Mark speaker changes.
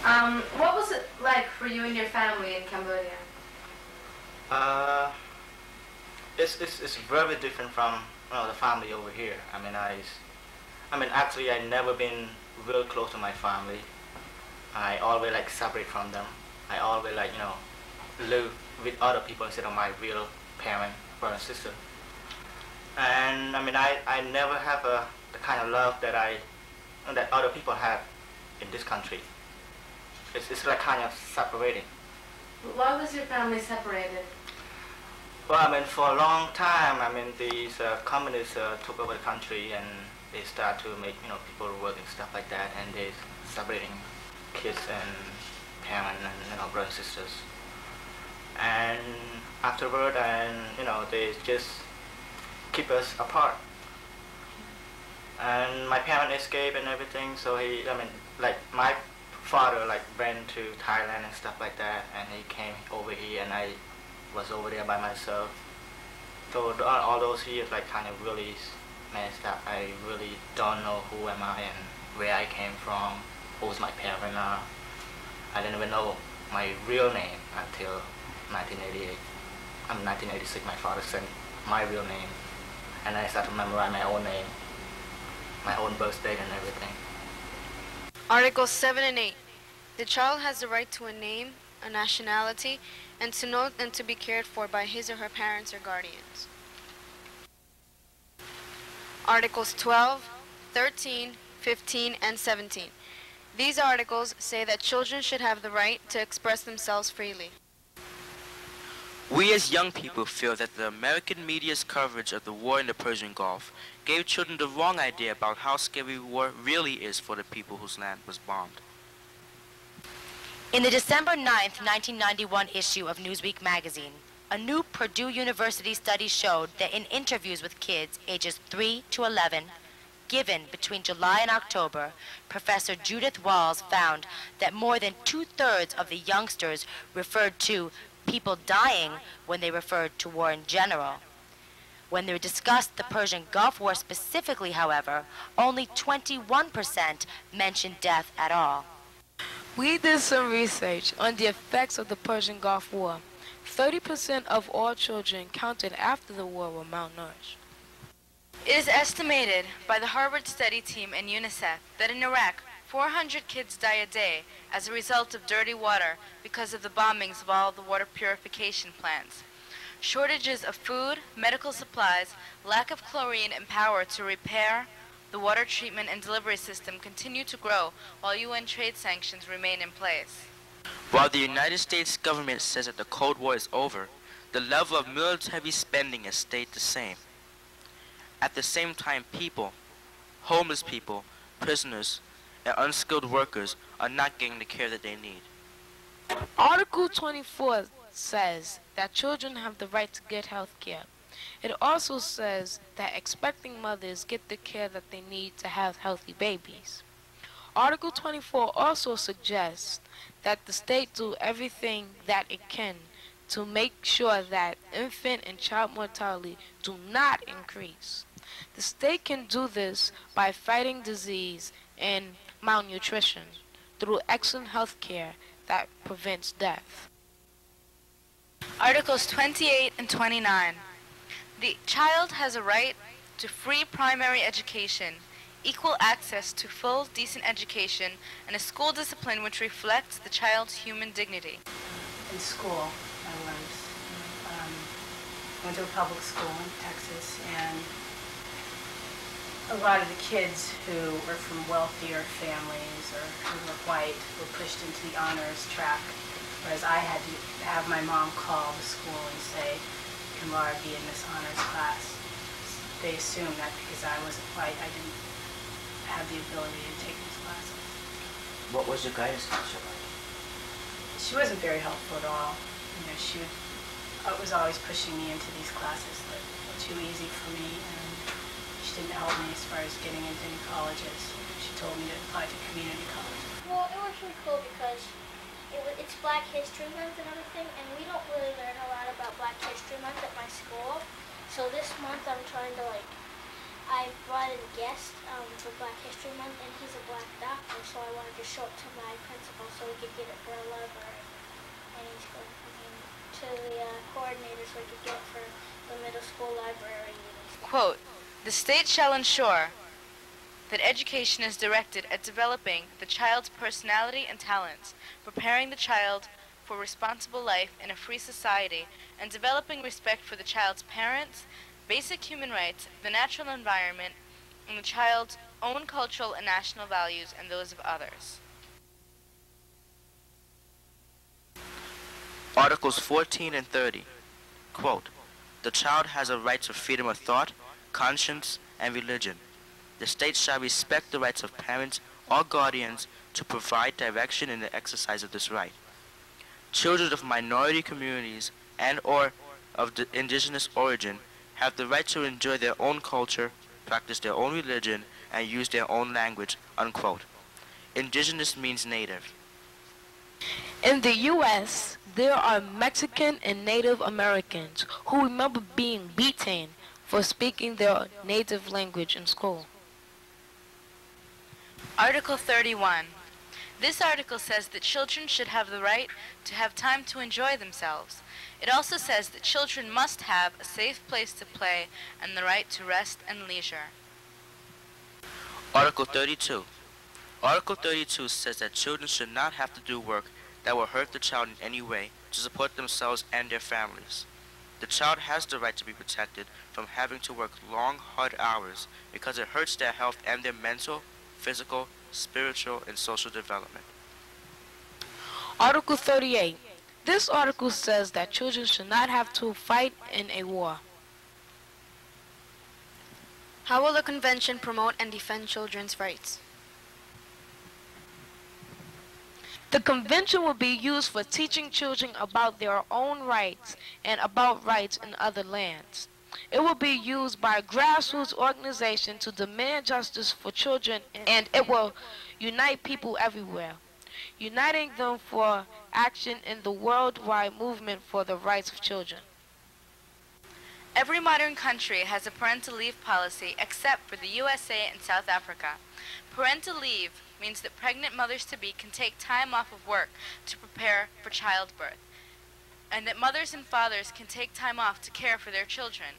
Speaker 1: What was it like for you and your family in Cambodia?
Speaker 2: Uh, it's very different from the family over here. I mean actually I never been real close to my family. I always like separate from them. I always like live with other people instead of my real parent, brother and sister. And I never have the kind of love that other people have in this country. It's like kind of separating.
Speaker 1: Why was your family separated?
Speaker 2: Well, for a long time, these communists took over the country and they start to make people work and stuff like that, and they separating kids and parents and brothers and sisters. And afterward, they just keep us apart. And my parents escaped and everything, so like my father went to Thailand and stuff like that, and he came over here, and I was over there by myself. So all those years kind of really messed up. I really don't know who am I and where I came from, who's my parent are. I didn't even know my real name until 1988. 1986 my father sent my real name, and I started to memorize my own name, my own birth date and everything.
Speaker 3: Articles 7 and 8. The child has the right to a name, a nationality, and to know and to be cared for by his or her parents or guardians. Articles 12, 13, 15, and 17. These articles say that children should have the right to express themselves freely.
Speaker 4: We as young people feel that the American media's coverage of the war in the Persian Gulf gave children the wrong idea about how scary war really is for the people whose land was bombed.
Speaker 5: In the December 9th, 1991 issue of Newsweek magazine, a new Purdue University study showed that in interviews with kids ages 3 to 11, given between July and October, Professor Judith Walls found that more than 2/3 of the youngsters referred to people dying when they referred to war in general. When they discussed the Persian Gulf War specifically, however, only 21% mentioned death at all.
Speaker 6: We did some research on the effects of the Persian Gulf War. 30% of all children counted after the war were malnourished.
Speaker 1: It is estimated by the Harvard study team and UNICEF that in Iraq, 400 kids die a day as a result of dirty water because of the bombings of all the water purification plants. Shortages of food, medical supplies, lack of chlorine and power to repair the water treatment and delivery system continue to grow while UN trade sanctions remain in place.
Speaker 4: While the United States government says that the Cold War is over, the level of military spending has stayed the same. At the same time, people, homeless people, prisoners, and unskilled workers are not getting the care that they need.
Speaker 6: Article 24 says that children have the right to get health care. It also says that expecting mothers get the care that they need to have healthy babies. Article 24 also suggests that the state do everything that it can to make sure that infant and child mortality do not increase. The state can do this by fighting disease and malnutrition through excellent health care that prevents death.
Speaker 1: Articles 28 and 29. The child has a right to free primary education, equal access to full, decent education, and a school discipline which reflects the child's human dignity.
Speaker 7: In school, I went to a public school in Texas, and a lot of the kids who were from wealthier families or who were white were pushed into the honors track, whereas I had to have my mom call the school and say, "Can Laura be in this honors class?" They assumed that because I wasn't white, I didn't have the ability to take these classes.
Speaker 4: What was your guidance counselor like?
Speaker 7: She wasn't very helpful at all. She was always pushing me into these classes that were too easy for me, and she didn't help me as far as getting into any colleges. She told me to apply to community college.
Speaker 8: Well, it was really cool because it's Black History Month and everything, and we don't really learn a lot about Black History Month at my school. So this month I'm trying to I brought in a guest for Black History Month, and he's a black doctor, so I wanted to show it to my principal so we could get it for a library. And he's going to the coordinator so we could get it for the middle school library.
Speaker 1: Quote, "The state shall ensure that education is directed at developing the child's personality and talents, preparing the child for responsible life in a free society, and developing respect for the child's parents, basic human rights, the natural environment, and the child's own cultural and national values and those of others."
Speaker 4: Articles 14 and 30. Quote, "The child has a right to freedom of thought, conscience, and religion. The state shall respect the rights of parents or guardians to provide direction in the exercise of this right. Children of minority communities and or of the indigenous origin have the right to enjoy their own culture, practice their own religion, and use their own language," unquote. Indigenous means native.
Speaker 6: In the U.S., there are Mexican and Native Americans who remember being beaten for speaking their native language in school.
Speaker 1: Article 31. This article says that children should have the right to have time to enjoy themselves. It also says that children must have a safe place to play and the right to rest and leisure.
Speaker 4: Article 32. Article 32 says that children should not have to do work that will hurt the child in any way to support themselves and their families. The child has the right to be protected from having to work long, hard hours because it hurts their health and their mental, physical, spiritual, and social development.
Speaker 6: Article 38. This article says that children should not have to fight in a war.
Speaker 3: How will the convention promote and defend children's rights?
Speaker 6: The convention will be used for teaching children about their own rights and about rights in other lands. It will be used by grassroots organizations to demand justice for children, and it will unite people everywhere, uniting them for action in the worldwide movement for the rights of children.
Speaker 1: Every modern country has a parental leave policy except for the USA and South Africa. Parental leave means that pregnant mothers-to-be can take time off of work to prepare for childbirth, and that mothers and fathers can take time off to care for their children.